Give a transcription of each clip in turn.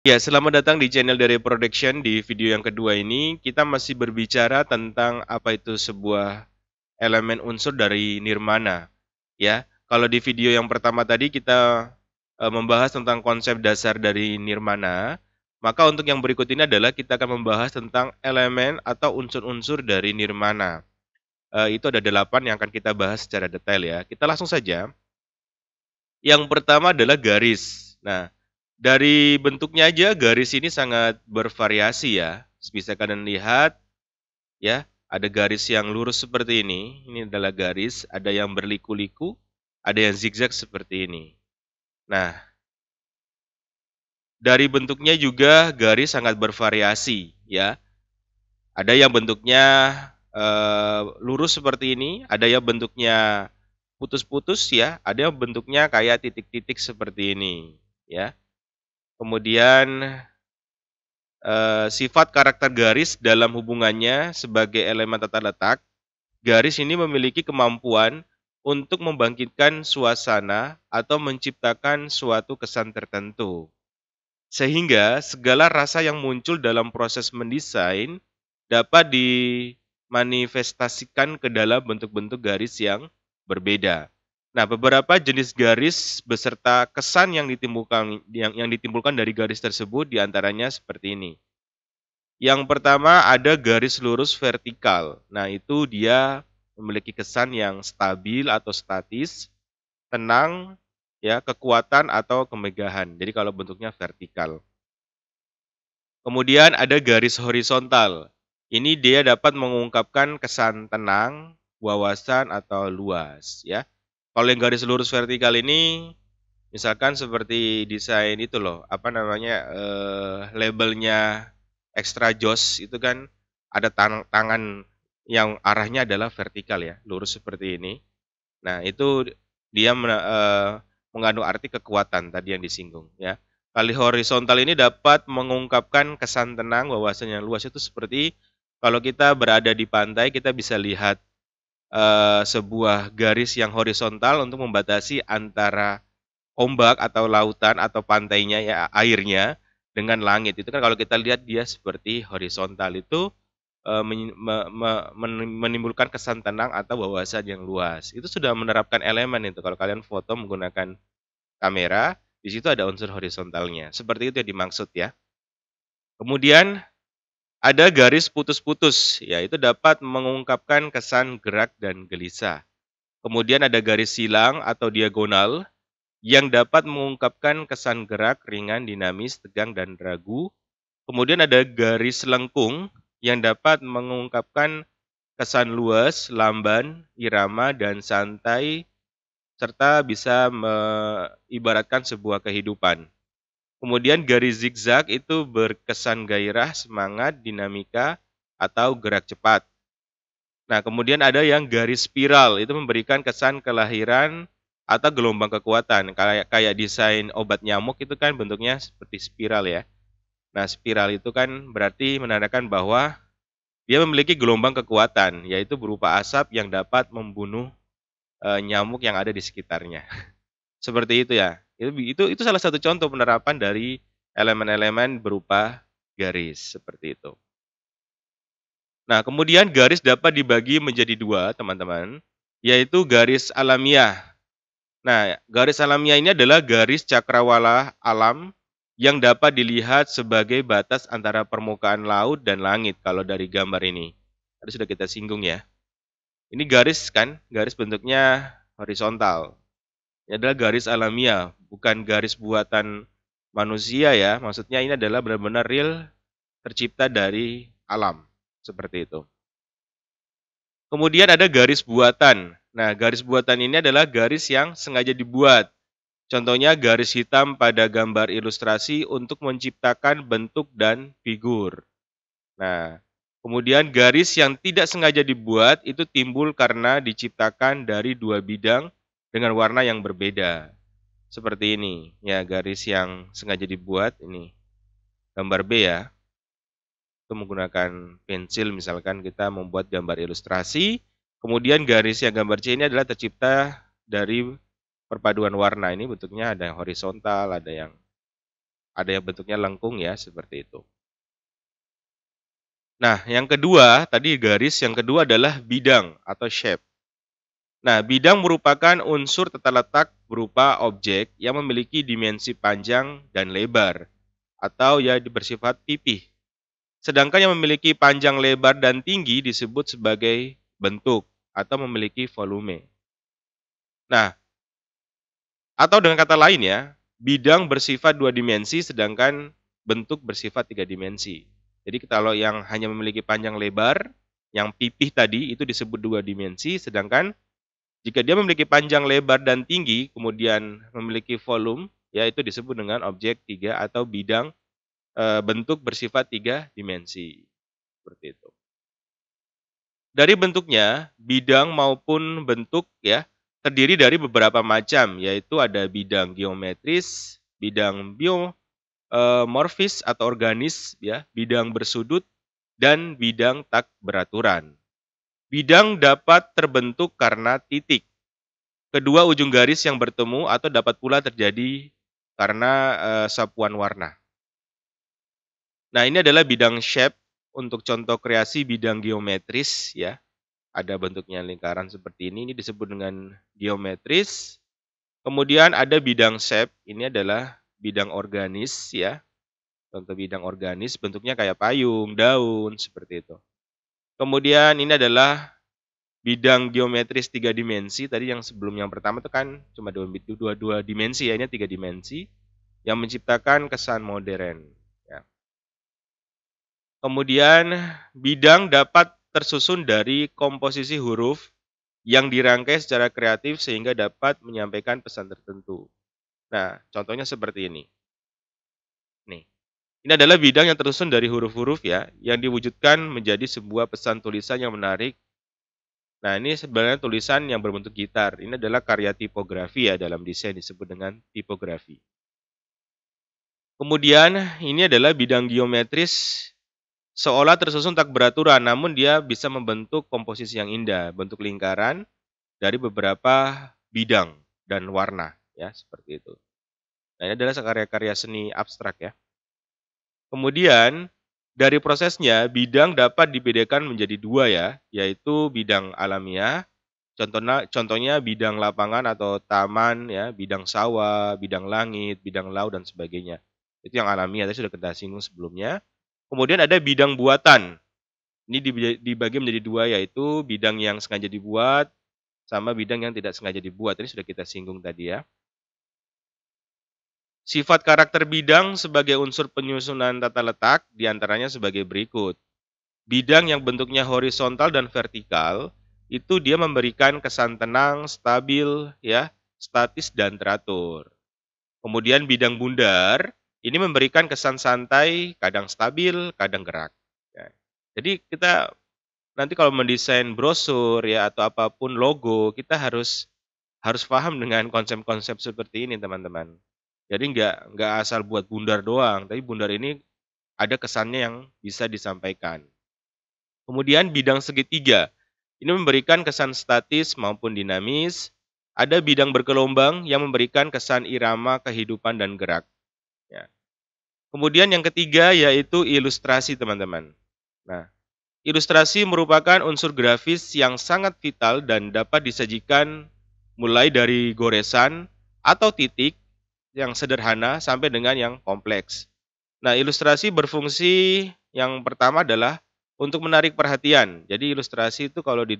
Ya, selamat datang di channel dari Production. Di video yang kedua ini, kita masih berbicara tentang apa itu sebuah elemen unsur dari nirmana. Ya, kalau di video yang pertama tadi kita membahas tentang konsep dasar dari nirmana, maka untuk yang berikut ini adalah kita akan membahas tentang elemen atau unsur-unsur dari nirmana. Itu ada 8 yang akan kita bahas secara detail ya. Kita langsung saja. Yang pertama adalah garis. Nah, dari bentuknya aja garis ini sangat bervariasi ya. Bisa kalian lihat ya, ada garis yang lurus seperti ini. Ini adalah garis, ada yang berliku-liku, ada yang zigzag seperti ini. Nah, dari bentuknya juga garis sangat bervariasi ya. Ada yang bentuknya lurus seperti ini, ada yang bentuknya putus-putus ya, ada yang bentuknya kayak titik-titik seperti ini ya. Kemudian sifat karakter garis dalam hubungannya sebagai elemen tata letak, garis ini memiliki kemampuan untuk membangkitkan suasana atau menciptakan suatu kesan tertentu. Sehingga segala rasa yang muncul dalam proses mendesain dapat dimanifestasikan ke dalam bentuk-bentuk garis yang berbeda. Nah, beberapa jenis garis beserta kesan yang ditimbulkan dari garis tersebut diantaranya seperti ini. Yang pertama ada garis lurus vertikal. Nah, itu dia memiliki kesan yang stabil atau statis, tenang, ya, kekuatan atau kemegahan. Jadi kalau bentuknya vertikal. Kemudian ada garis horizontal. Ini dia dapat mengungkapkan kesan tenang, wawasan atau luas, ya. Kalau yang garis lurus vertikal ini misalkan seperti desain itu loh, apa namanya, labelnya Extra Joss itu kan ada tangan yang arahnya adalah vertikal ya, lurus seperti ini. Nah, itu dia mengandung arti kekuatan tadi yang disinggung ya. Kali horizontal ini dapat mengungkapkan kesan tenang, wawasan yang luas itu seperti kalau kita berada di pantai kita bisa lihat sebuah garis yang horizontal untuk membatasi antara ombak atau lautan atau pantainya ya airnya dengan langit. Itu kan kalau kita lihat dia seperti horizontal itu menimbulkan kesan tenang atau wawasan yang luas. Itu sudah menerapkan elemen itu. Kalau kalian foto menggunakan kamera, di situ ada unsur horizontalnya. Seperti itu yang dimaksud ya. Kemudian ada garis putus-putus, yaitu dapat mengungkapkan kesan gerak dan gelisah. Kemudian ada garis silang atau diagonal yang dapat mengungkapkan kesan gerak, ringan, dinamis, tegang, dan ragu. Kemudian ada garis lengkung yang dapat mengungkapkan kesan luas, lamban, irama, dan santai, serta bisa mengibaratkan sebuah kehidupan. Kemudian garis zigzag itu berkesan gairah, semangat, dinamika, atau gerak cepat. Nah, kemudian ada yang garis spiral, itu memberikan kesan kelahiran atau gelombang kekuatan. Kayak desain obat nyamuk itu kan bentuknya seperti spiral ya. Nah, spiral itu kan berarti menandakan bahwa dia memiliki gelombang kekuatan, yaitu berupa asap yang dapat membunuh nyamuk yang ada di sekitarnya. Seperti itu ya. Itu salah satu contoh penerapan dari elemen-elemen berupa garis seperti itu. Nah, kemudian garis dapat dibagi menjadi dua, teman-teman, yaitu garis alamiah. Nah, garis alamiah ini adalah garis cakrawala alam yang dapat dilihat sebagai batas antara permukaan laut dan langit kalau dari gambar ini. Tadi sudah kita singgung ya. Ini garis kan, garis bentuknya horizontal. Ini adalah garis alamiah, bukan garis buatan manusia ya. Maksudnya ini adalah benar-benar real tercipta dari alam. Seperti itu. Kemudian ada garis buatan. Nah, garis buatan ini adalah garis yang sengaja dibuat. Contohnya garis hitam pada gambar ilustrasi untuk menciptakan bentuk dan figur. Nah, kemudian garis yang tidak sengaja dibuat itu timbul karena diciptakan dari dua bidang dengan warna yang berbeda. Seperti ini, ya garis yang sengaja dibuat ini. Gambar B ya. Itu menggunakan pensil misalkan kita membuat gambar ilustrasi. Kemudian garis yang gambar C ini adalah tercipta dari perpaduan warna. Ini bentuknya ada yang horizontal, ada yang Ada yang bentuknya lengkung ya, seperti itu. Nah, yang kedua, tadi garis, yang kedua adalah bidang atau shape. Nah, bidang merupakan unsur tata letak berupa objek yang memiliki dimensi panjang dan lebar, atau ya bersifat pipih. Sedangkan yang memiliki panjang lebar dan tinggi disebut sebagai bentuk atau memiliki volume. Nah, atau dengan kata lain ya, bidang bersifat dua dimensi sedangkan bentuk bersifat tiga dimensi. Jadi kalau yang hanya memiliki panjang lebar, yang pipih tadi itu disebut dua dimensi, sedangkan jika dia memiliki panjang lebar dan tinggi, kemudian memiliki volume, ya itu disebut dengan objek tiga atau bidang bentuk bersifat tiga dimensi. Seperti itu. Dari bentuknya, bidang maupun bentuk ya terdiri dari beberapa macam, yaitu ada bidang geometris, bidang biomorfis atau organis, ya, bidang bersudut, dan bidang tak beraturan. Bidang dapat terbentuk karena titik, kedua ujung garis yang bertemu atau dapat pula terjadi karena sapuan warna. Nah, ini adalah bidang shape untuk contoh kreasi bidang geometris ya. Ada bentuknya lingkaran seperti ini disebut dengan geometris. Kemudian ada bidang shape, ini adalah bidang organis ya. Contoh bidang organis bentuknya kayak payung, daun, seperti itu. Kemudian ini adalah bidang geometris tiga dimensi. Tadi yang sebelum yang pertama itu kan cuma dua dimensi ya, ini tiga dimensi yang menciptakan kesan modern. Ya. Kemudian bidang dapat tersusun dari komposisi huruf yang dirangkai secara kreatif sehingga dapat menyampaikan pesan tertentu. Nah, contohnya seperti ini. Nih, ini adalah bidang yang tersusun dari huruf-huruf ya, yang diwujudkan menjadi sebuah pesan tulisan yang menarik. Nah, ini sebenarnya tulisan yang berbentuk gitar. Ini adalah karya tipografi ya, dalam desain disebut dengan tipografi. Kemudian, ini adalah bidang geometris seolah tersusun tak beraturan, namun dia bisa membentuk komposisi yang indah, bentuk lingkaran dari beberapa bidang dan warna, ya seperti itu. Nah, ini adalah karya-karya seni abstrak ya. Kemudian dari prosesnya bidang dapat dibedakan menjadi dua ya, yaitu bidang alamiah, contohnya bidang lapangan atau taman ya, bidang sawah, bidang langit, bidang laut dan sebagainya. Itu yang alamiah, tadi sudah kita singgung sebelumnya. Kemudian ada bidang buatan. Ini dibagi menjadi dua, yaitu bidang yang sengaja dibuat sama bidang yang tidak sengaja dibuat. Ini sudah kita singgung tadi ya. Sifat karakter bidang sebagai unsur penyusunan tata letak diantaranya sebagai berikut. Bidang yang bentuknya horizontal dan vertikal itu dia memberikan kesan tenang, stabil, ya, statis dan teratur. Kemudian bidang bundar ini memberikan kesan santai, kadang stabil, kadang gerak. Ya. Jadi kita nanti kalau mendesain brosur ya atau apapun logo, kita harus paham dengan konsep-konsep seperti ini, teman-teman. Jadi nggak asal buat bundar doang, tapi bundar ini ada kesannya yang bisa disampaikan. Kemudian bidang segitiga, ini memberikan kesan statis maupun dinamis. Ada bidang bergelombang yang memberikan kesan irama, kehidupan, dan gerak. Ya. Kemudian yang ketiga yaitu ilustrasi, teman-teman. Nah, ilustrasi merupakan unsur grafis yang sangat vital dan dapat disajikan mulai dari goresan atau titik yang sederhana sampai dengan yang kompleks. Nah, ilustrasi berfungsi yang pertama adalah untuk menarik perhatian. Jadi ilustrasi itu kalau di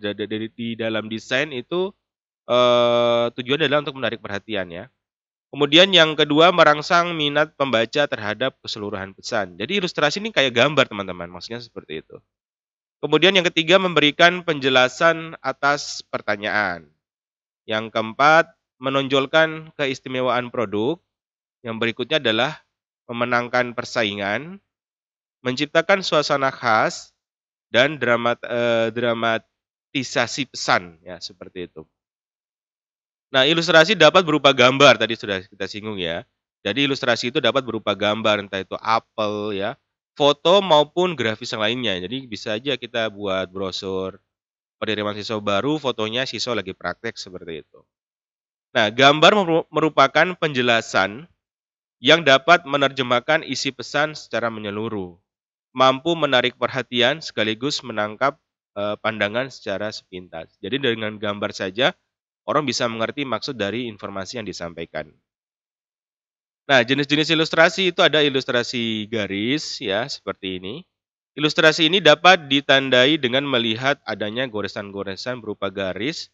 dalam desain itu tujuan adalah untuk menarik perhatian ya. Kemudian yang kedua merangsang minat pembaca terhadap keseluruhan pesan. Jadi ilustrasi ini kayak gambar, teman-teman, maksudnya seperti itu. Kemudian yang ketiga memberikan penjelasan atas pertanyaan. Yang keempat menonjolkan keistimewaan produk. Yang berikutnya adalah memenangkan persaingan, menciptakan suasana khas, dan dramatisasi pesan, ya seperti itu. Nah, ilustrasi dapat berupa gambar, tadi sudah kita singgung ya. Jadi ilustrasi itu dapat berupa gambar, entah itu apel ya, foto maupun grafis yang lainnya. Jadi bisa aja kita buat brosur penerimaan siswa baru, fotonya siswa lagi praktek seperti itu. Nah, gambar merupakan penjelasan yang dapat menerjemahkan isi pesan secara menyeluruh, mampu menarik perhatian sekaligus menangkap pandangan secara sepintas. Jadi dengan gambar saja orang bisa mengerti maksud dari informasi yang disampaikan. Nah, jenis-jenis ilustrasi itu ada ilustrasi garis ya, seperti ini. Ilustrasi ini dapat ditandai dengan melihat adanya goresan-goresan berupa garis,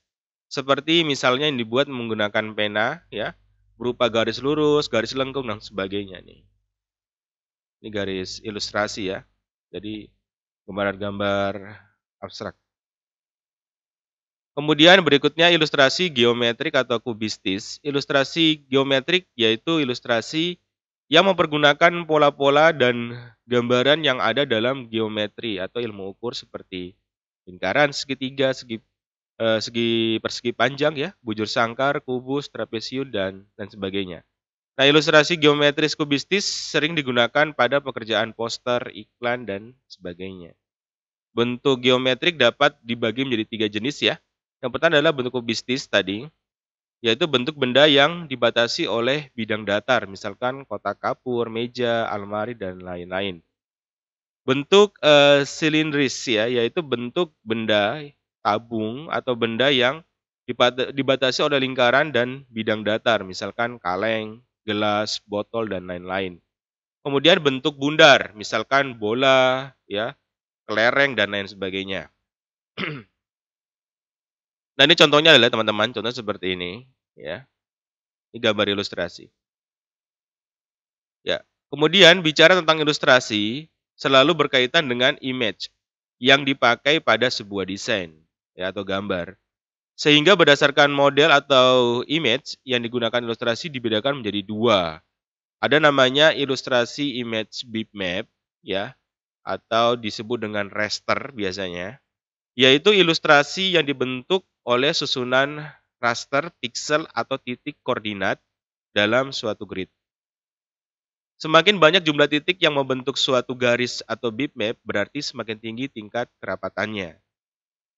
seperti misalnya yang dibuat menggunakan pena ya, berupa garis lurus, garis lengkung dan sebagainya nih. Ini garis ilustrasi ya. Jadi gambar-gambar abstrak. Kemudian berikutnya ilustrasi geometrik atau kubistis. Ilustrasi geometrik yaitu ilustrasi yang mempergunakan pola-pola dan gambaran yang ada dalam geometri atau ilmu ukur seperti lingkaran, segitiga, segi persegi panjang ya, bujur sangkar, kubus, trapesium dan sebagainya. Nah, ilustrasi geometris kubistis sering digunakan pada pekerjaan poster, iklan dan sebagainya. Bentuk geometrik dapat dibagi menjadi 3 jenis ya. Yang pertama adalah bentuk kubistis tadi, yaitu bentuk benda yang dibatasi oleh bidang datar, misalkan kotak kapur, meja, almari, dan lain-lain. Bentuk silindris ya, yaitu bentuk benda tabung atau benda yang dibatasi oleh lingkaran dan bidang datar, misalkan kaleng, gelas, botol, dan lain-lain. Kemudian bentuk bundar, misalkan bola, ya, kelereng, dan lain sebagainya. Nah, ini contohnya adalah teman-teman, contoh seperti ini, ya. Ini gambar ilustrasi. Ya. Kemudian bicara tentang ilustrasi, selalu berkaitan dengan image yang dipakai pada sebuah desain, ya, atau gambar. Sehingga berdasarkan model atau image yang digunakan ilustrasi dibedakan menjadi 2. Ada namanya ilustrasi image bitmap, ya, atau disebut dengan raster biasanya, yaitu ilustrasi yang dibentuk oleh susunan raster, pixel, atau titik koordinat dalam suatu grid. Semakin banyak jumlah titik yang membentuk suatu garis atau bitmap, berarti semakin tinggi tingkat kerapatannya.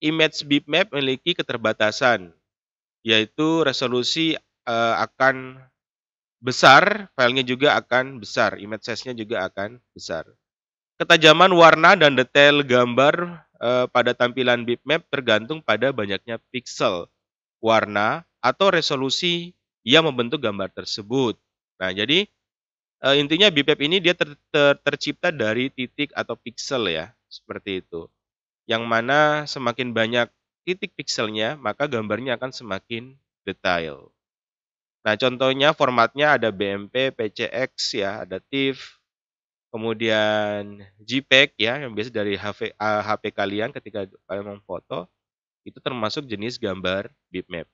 Image bitmap memiliki keterbatasan, yaitu resolusi akan besar, filenya juga akan besar, image size-nya juga akan besar. Ketajaman warna dan detail gambar pada tampilan bitmap tergantung pada banyaknya pixel, warna, atau resolusi yang membentuk gambar tersebut. Nah, jadi intinya bitmap ini dia tercipta dari titik atau pixel ya, seperti itu. Yang mana semakin banyak titik pixelnya, maka gambarnya akan semakin detail. Nah, contohnya formatnya ada BMP, PCX ya, ada TIFF, kemudian JPEG ya, yang biasa dari HP kalian ketika kalian memfoto, itu termasuk jenis gambar bitmap.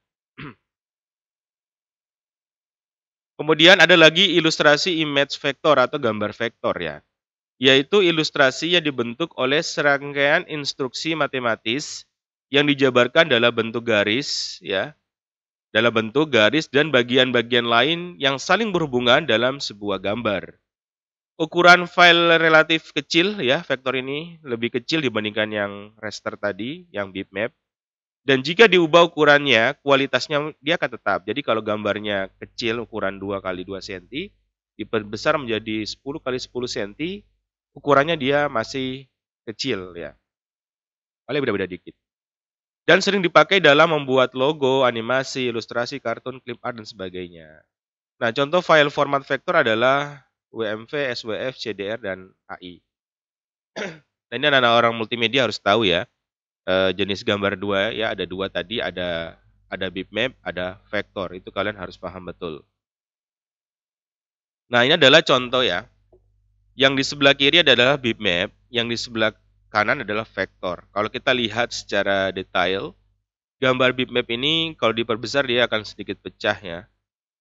Kemudian ada lagi ilustrasi image vektor atau gambar vektor ya, yaitu ilustrasi yang dibentuk oleh serangkaian instruksi matematis yang dijabarkan dalam bentuk garis ya, dan bagian-bagian lain yang saling berhubungan dalam sebuah gambar. Ukuran file relatif kecil ya, vektor ini lebih kecil dibandingkan yang raster tadi, yang bitmap. Dan jika diubah ukurannya, kualitasnya dia akan tetap. Jadi kalau gambarnya kecil, ukuran 2 kali 2 cm, diperbesar menjadi 10 kali 10 cm, ukurannya dia masih kecil ya. Paling beda-beda dikit. Dan sering dipakai dalam membuat logo, animasi, ilustrasi, kartun, clip art, dan sebagainya. Nah, contoh file format vektor adalah WMV, SWF, CDR, dan AI. Nah, ini anak-anak orang multimedia harus tahu ya, jenis gambar 2 ya, ada 2 tadi, ada bitmap, ada vektor. Itu kalian harus paham betul. Nah, ini adalah contoh ya. Yang di sebelah kiri adalah bitmap, yang di sebelah kanan adalah vektor. Kalau kita lihat secara detail, gambar bitmap ini kalau diperbesar dia akan sedikit pecah ya.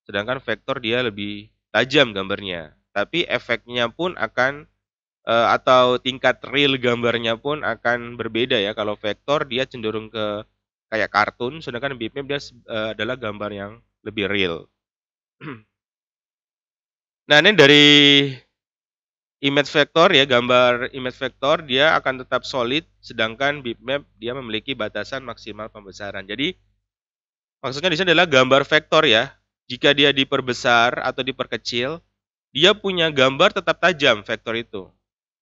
Sedangkan vektor dia lebih tajam gambarnya. Tapi efeknya pun akan atau tingkat real gambarnya pun akan berbeda ya. Kalau vektor dia cenderung ke kayak kartun, sedangkan bitmap dia adalah gambar yang lebih real. Nah, ini dari image vektor ya, gambar image vektor dia akan tetap solid, sedangkan bitmap dia memiliki batasan maksimal pembesaran. Jadi maksudnya di sini adalah gambar vektor ya. Jika dia diperbesar atau diperkecil, dia punya gambar tetap tajam vektor itu.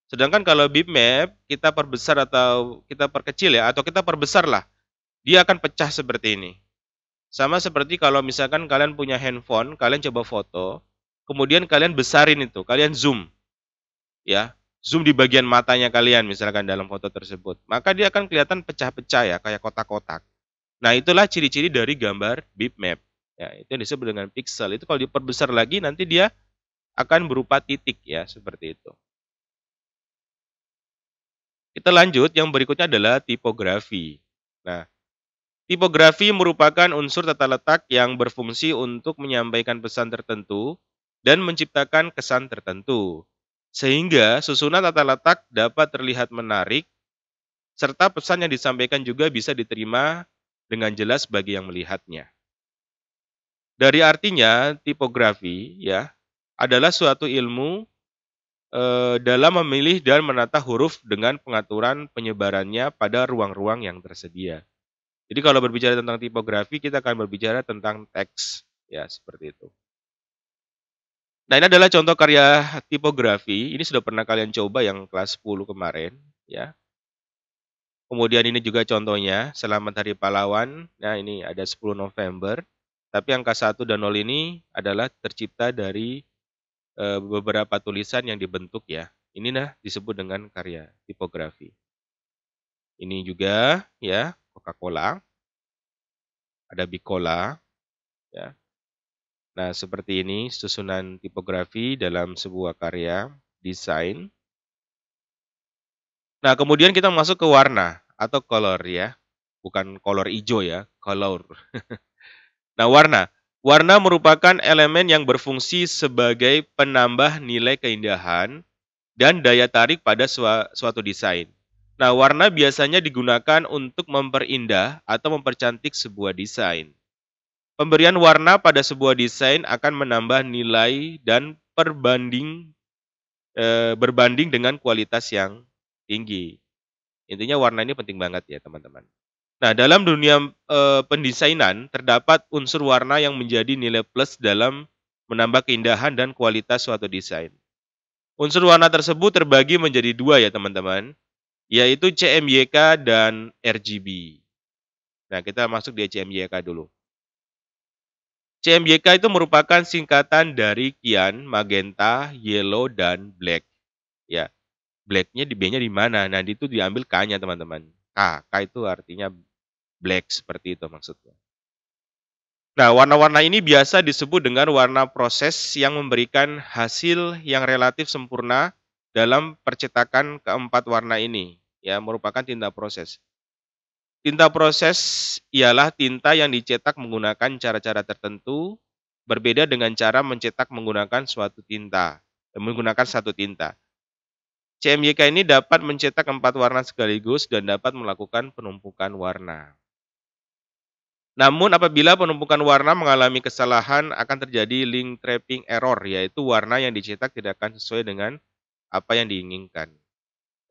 Sedangkan kalau bitmap kita perbesar atau kita perkecil ya, atau kita perbesar lah, dia akan pecah seperti ini. Sama seperti kalau misalkan kalian punya handphone, kalian coba foto, kemudian kalian besarin itu, kalian zoom, ya, zoom di bagian matanya kalian misalkan dalam foto tersebut, maka dia akan kelihatan pecah-pecah ya, kayak kotak-kotak. Nah, itulah ciri-ciri dari gambar bitmap. Ya, itu yang disebut dengan pixel. Itu kalau diperbesar lagi nanti dia akan berupa titik ya, seperti itu. Kita lanjut, yang berikutnya adalah tipografi. Nah, tipografi merupakan unsur tata letak yang berfungsi untuk menyampaikan pesan tertentu dan menciptakan kesan tertentu. Sehingga susunan tata letak dapat terlihat menarik, serta pesan yang disampaikan juga bisa diterima dengan jelas bagi yang melihatnya. Dari artinya, tipografi ya adalah suatu ilmu dalam memilih dan menata huruf dengan pengaturan penyebarannya pada ruang-ruang yang tersedia. Jadi kalau berbicara tentang tipografi, kita akan berbicara tentang teks, ya seperti itu. Nah, ini adalah contoh karya tipografi. Ini sudah pernah kalian coba yang kelas 10 kemarin, ya. Kemudian ini juga contohnya, Selamat Hari Pahlawan. Nah, ini ada 10 November. Tapi angka 1 dan 0 ini adalah tercipta dari beberapa tulisan yang dibentuk ya. Ini disebut dengan karya tipografi. Ini juga ya, Coca-Cola. Ada Bicola, ya. Nah, seperti ini susunan tipografi dalam sebuah karya desain. Nah, kemudian kita masuk ke warna atau color ya. Bukan kolor hijau ya, color. Nah, warna. Warna merupakan elemen yang berfungsi sebagai penambah nilai keindahan dan daya tarik pada suatu desain. Nah, warna biasanya digunakan untuk memperindah atau mempercantik sebuah desain. Pemberian warna pada sebuah desain akan menambah nilai dan berbanding dengan kualitas yang tinggi. Intinya warna ini penting banget ya teman-teman. Nah, dalam dunia pendesainan terdapat unsur warna yang menjadi nilai plus dalam menambah keindahan dan kualitas suatu desain. Unsur warna tersebut terbagi menjadi dua ya teman-teman, yaitu CMYK dan RGB. Nah, kita masuk di CMYK dulu. CMYK itu merupakan singkatan dari cyan, magenta, yellow, dan black. Ya, black-nya di B-nya di mana? Nah, itu diambil K-nya teman-teman. K itu artinya black, seperti itu maksudnya. Nah, warna-warna ini biasa disebut dengan warna proses yang memberikan hasil yang relatif sempurna dalam percetakan keempat warna ini. Ya, merupakan tinta proses. Tinta proses ialah tinta yang dicetak menggunakan cara-cara tertentu, berbeda dengan cara mencetak menggunakan satu tinta. CMYK ini dapat mencetak 4 warna sekaligus dan dapat melakukan penumpukan warna. Namun apabila penumpukan warna mengalami kesalahan akan terjadi link trapping error, yaitu warna yang dicetak tidak akan sesuai dengan apa yang diinginkan.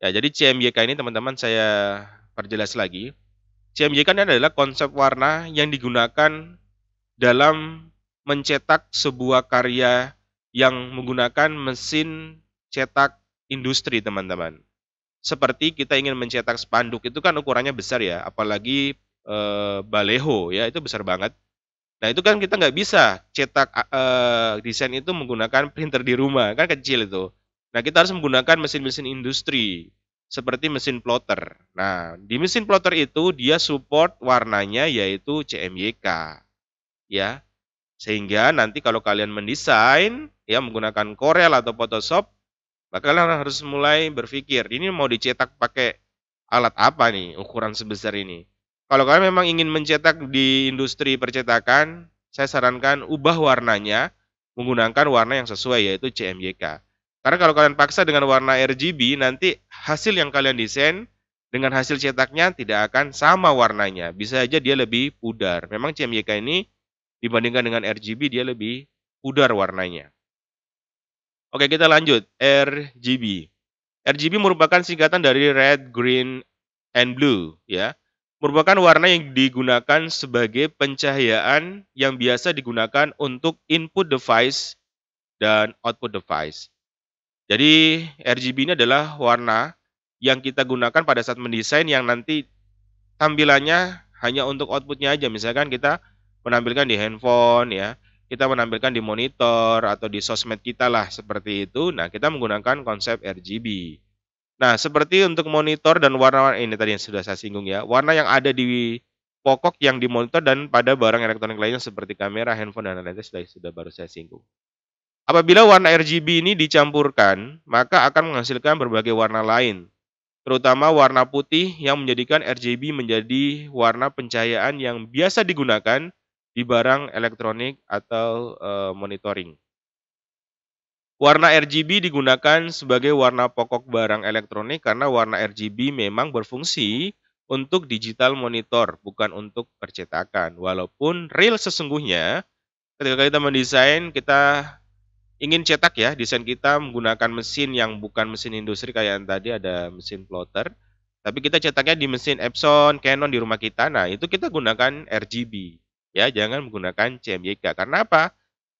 Ya, jadi CMYK ini teman-teman saya perjelas lagi. CMYK ini adalah konsep warna yang digunakan dalam mencetak sebuah karya yang menggunakan mesin cetak industri, teman-teman. Seperti kita ingin mencetak spanduk, itu kan ukurannya besar ya, apalagi baleho ya, itu besar banget. Nah, itu kan kita nggak bisa cetak desain itu menggunakan printer di rumah, kan kecil itu. Nah, kita harus menggunakan mesin-mesin industri seperti mesin plotter. Nah, di mesin plotter itu dia support warnanya yaitu CMYK. Ya. Sehingga nanti kalau kalian mendesain ya menggunakan Corel atau Photoshop, maka kalian harus mulai berpikir, ini mau dicetak pakai alat apa nih ukuran sebesar ini. Kalau kalian memang ingin mencetak di industri percetakan, saya sarankan ubah warnanya menggunakan warna yang sesuai yaitu CMYK. Karena kalau kalian paksa dengan warna RGB, nanti hasil yang kalian desain dengan hasil cetaknya tidak akan sama warnanya. Bisa saja dia lebih pudar. Memang CMYK ini dibandingkan dengan RGB dia lebih pudar warnanya. Oke, kita lanjut. RGB. RGB merupakan singkatan dari red, green, and blue, ya. Merupakan warna yang digunakan sebagai pencahayaan yang biasa digunakan untuk input device dan output device. Jadi RGB ini adalah warna yang kita gunakan pada saat mendesain yang nanti tampilannya hanya untuk outputnya aja. Misalkan kita menampilkan di handphone ya, kita menampilkan di monitor atau di sosmed kita lah seperti itu. Nah, kita menggunakan konsep RGB. Nah, seperti untuk monitor dan warna ini tadi yang sudah saya singgung ya, warna yang ada di pokok yang di monitor dan pada barang elektronik lainnya seperti kamera, handphone dan lain-lain sudah baru saya singgung. Apabila warna RGB ini dicampurkan, maka akan menghasilkan berbagai warna lain, terutama warna putih yang menjadikan RGB menjadi warna pencahayaan yang biasa digunakan di barang elektronik atau monitoring. Warna RGB digunakan sebagai warna pokok barang elektronik karena warna RGB memang berfungsi untuk digital monitor, bukan untuk percetakan. Walaupun real sesungguhnya, ketika kita mendesain, kita ingin cetak ya, desain kita menggunakan mesin yang bukan mesin industri kayak yang tadi ada mesin plotter, tapi kita cetaknya di mesin Epson, Canon di rumah kita. Nah, itu kita gunakan RGB. Ya, jangan menggunakan CMYK. Karena apa?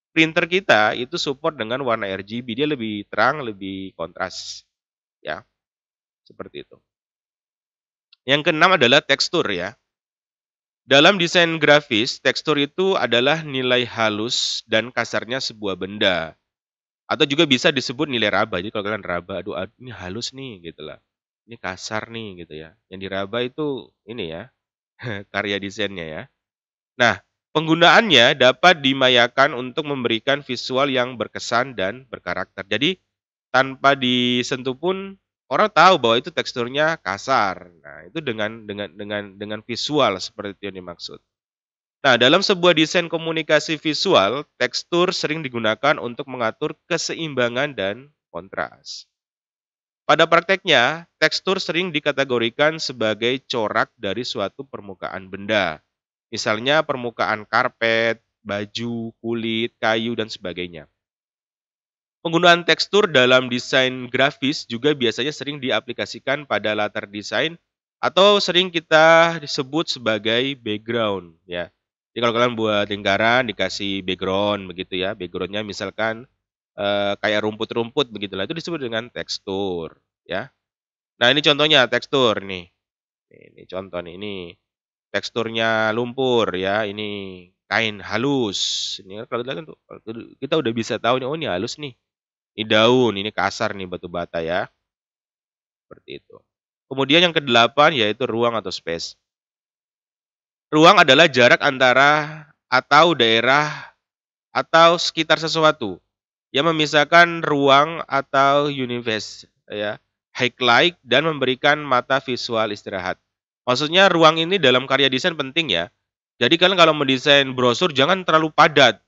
Printer kita itu support dengan warna RGB, dia lebih terang, lebih kontras. Ya, seperti itu. Yang keenam adalah tekstur ya. Dalam desain grafis, tekstur itu adalah nilai halus dan kasarnya sebuah benda. Atau juga bisa disebut nilai raba. Jadi kalau kalian raba, aduh ini halus nih gitu lah. Ini kasar nih gitu ya. Yang diraba itu ini ya, karya desainnya ya. Nah, penggunaannya dapat dimayakan untuk memberikan visual yang berkesan dan berkarakter. Jadi tanpa disentuh pun orang tahu bahwa itu teksturnya kasar. Nah, itu dengan visual seperti itu yang dimaksud. Nah, dalam sebuah desain komunikasi visual, tekstur sering digunakan untuk mengatur keseimbangan dan kontras. Pada prakteknya, tekstur sering dikategorikan sebagai corak dari suatu permukaan benda. Misalnya permukaan karpet, baju, kulit, kayu, dan sebagainya. Penggunaan tekstur dalam desain grafis juga biasanya sering diaplikasikan pada latar desain atau sering kita disebut sebagai background ya. Jadi kalau kalian buat lingkaran dikasih background begitu ya, backgroundnya misalkan kayak rumput-rumput begitulah itu disebut dengan tekstur ya. Nah ini contohnya tekstur nih. Ini contoh nih, ini teksturnya lumpur ya, ini kain halus. Ini kalau kita udah bisa tahu nih, oh ini halus nih. Ini daun, ini kasar nih batu bata ya. Seperti itu. Kemudian yang kedelapan yaitu ruang atau space. Ruang adalah jarak antara atau daerah atau sekitar sesuatu yang memisahkan ruang atau universe ya, highlight dan memberikan mata visual istirahat. Maksudnya ruang ini dalam karya desain penting ya. Jadi kalian kalau mendesain brosur jangan terlalu padat.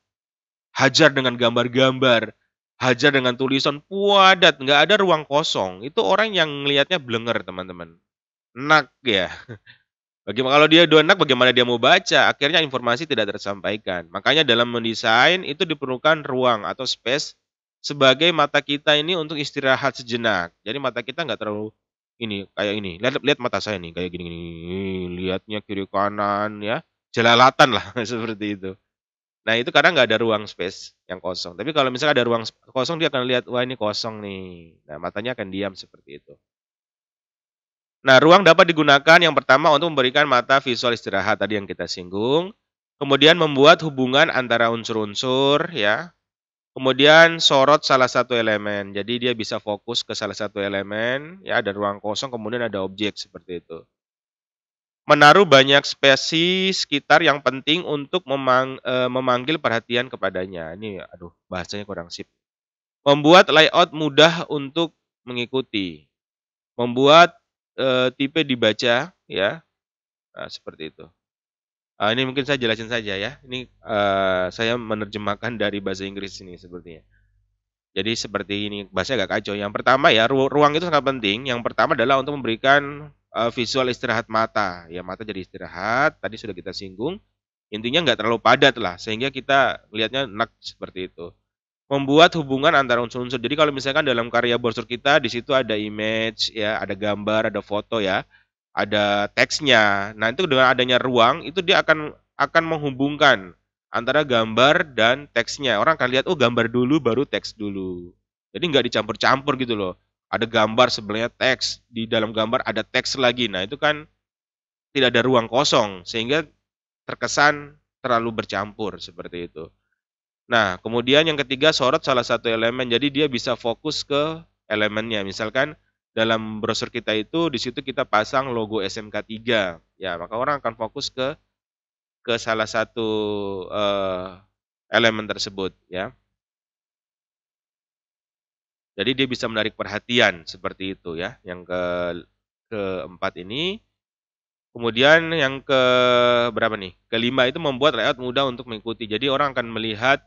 Hajar dengan gambar-gambar, hajar dengan tulisan padat, nggak ada ruang kosong. Itu orang yang ngelihatnya blenger, teman-teman. Enak ya. Bagaimana kalau dia udah enak, bagaimana dia mau baca? Akhirnya informasi tidak tersampaikan. Makanya dalam mendesain itu diperlukan ruang atau space sebagai mata kita ini untuk istirahat sejenak. Jadi mata kita nggak terlalu ini kayak ini. Lihat mata saya nih kayak gini-gini. Lihatnya kiri kanan ya. Jelalatan lah seperti itu. Nah, itu kadang nggak ada ruang space yang kosong. Tapi kalau misalnya ada ruang kosong, dia akan lihat, wah ini kosong nih. Nah, matanya akan diam seperti itu. Nah, ruang dapat digunakan yang pertama untuk memberikan mata visual istirahat tadi yang kita singgung. Kemudian membuat hubungan antara unsur-unsur ya. Kemudian sorot salah satu elemen. Jadi dia bisa fokus ke salah satu elemen, ya ada ruang kosong, kemudian ada objek seperti itu. Menaruh banyak spesies sekitar yang penting untuk memanggil perhatian kepadanya. Ini aduh bahasanya kurang sip. Membuat layout mudah untuk mengikuti. Membuat tipe dibaca ya. Nah, seperti itu. Ini mungkin saya jelasin saja ya. Ini saya menerjemahkan dari bahasa Inggris ini sepertinya. Jadi seperti ini, bahasa agak kacau. Yang pertama ya, ruang itu sangat penting. Yang pertama adalah untuk memberikan visual istirahat mata. Ya, mata jadi istirahat, tadi sudah kita singgung. Intinya nggak terlalu padat lah, sehingga kita lihatnya enak seperti itu. Membuat hubungan antara unsur-unsur. Jadi kalau misalkan dalam karya brosur kita, di situ ada image, ya, ada gambar, ada foto ya, ada teksnya. Nah itu dengan adanya ruang, itu dia akan menghubungkan antara gambar dan teksnya. Orang akan lihat, oh gambar dulu baru teks dulu. Jadi nggak dicampur-campur gitu loh. Ada gambar sebelahnya teks, di dalam gambar ada teks lagi. Nah itu kan tidak ada ruang kosong, sehingga terkesan terlalu bercampur seperti itu. Nah, kemudian yang ketiga, sorot salah satu elemen. Jadi dia bisa fokus ke elemennya. Misalkan dalam brosur kita itu, di situ kita pasang logo SMK 3. Ya, maka orang akan fokus ke salah satu elemen tersebut, ya. Jadi dia bisa menarik perhatian seperti itu, ya. Yang keempat ini. Kemudian yang ke berapa nih? Kelima itu membuat layout mudah untuk mengikuti. Jadi orang akan melihat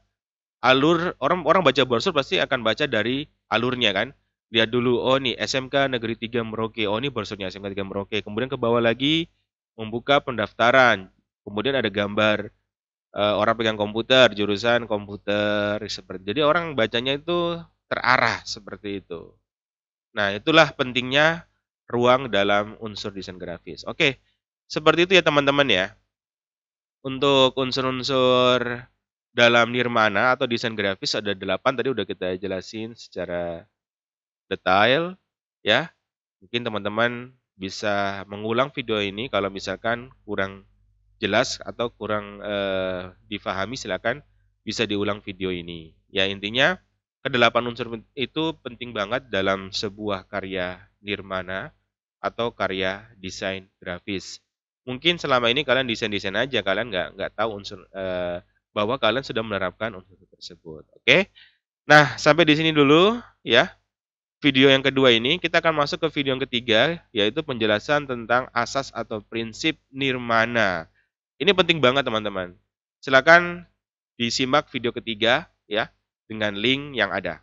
alur, orang baca brosur pasti akan baca dari alurnya kan. Lihat dulu, oh nih SMK Negeri 3 Merauke. Oh ini brosurnya SMK 3 Merauke. Kemudian ke bawah lagi membuka pendaftaran. Kemudian ada gambar orang pegang komputer, jurusan komputer seperti. Jadi orang bacanya itu terarah seperti itu. Nah, itulah pentingnya ruang dalam unsur desain grafis. Oke, seperti itu ya teman-teman ya. Untuk unsur-unsur dalam nirmana atau desain grafis ada 8 tadi udah kita jelasin secara detail ya. Mungkin teman-teman bisa mengulang video ini kalau misalkan kurang jelas atau kurang difahami, silakan bisa diulang video ini. Ya intinya kedelapan unsur itu penting banget dalam sebuah karya nirmana atau karya desain grafis. Mungkin selama ini kalian desain-desain aja, kalian nggak tahu unsur bahwa kalian sudah menerapkan unsur tersebut. Oke? Nah, sampai di sini dulu ya. Video yang kedua ini kita akan masuk ke video yang ketiga, yaitu penjelasan tentang asas atau prinsip nirmana. Ini penting banget teman-teman. Silakan disimak video ketiga ya dengan link yang ada.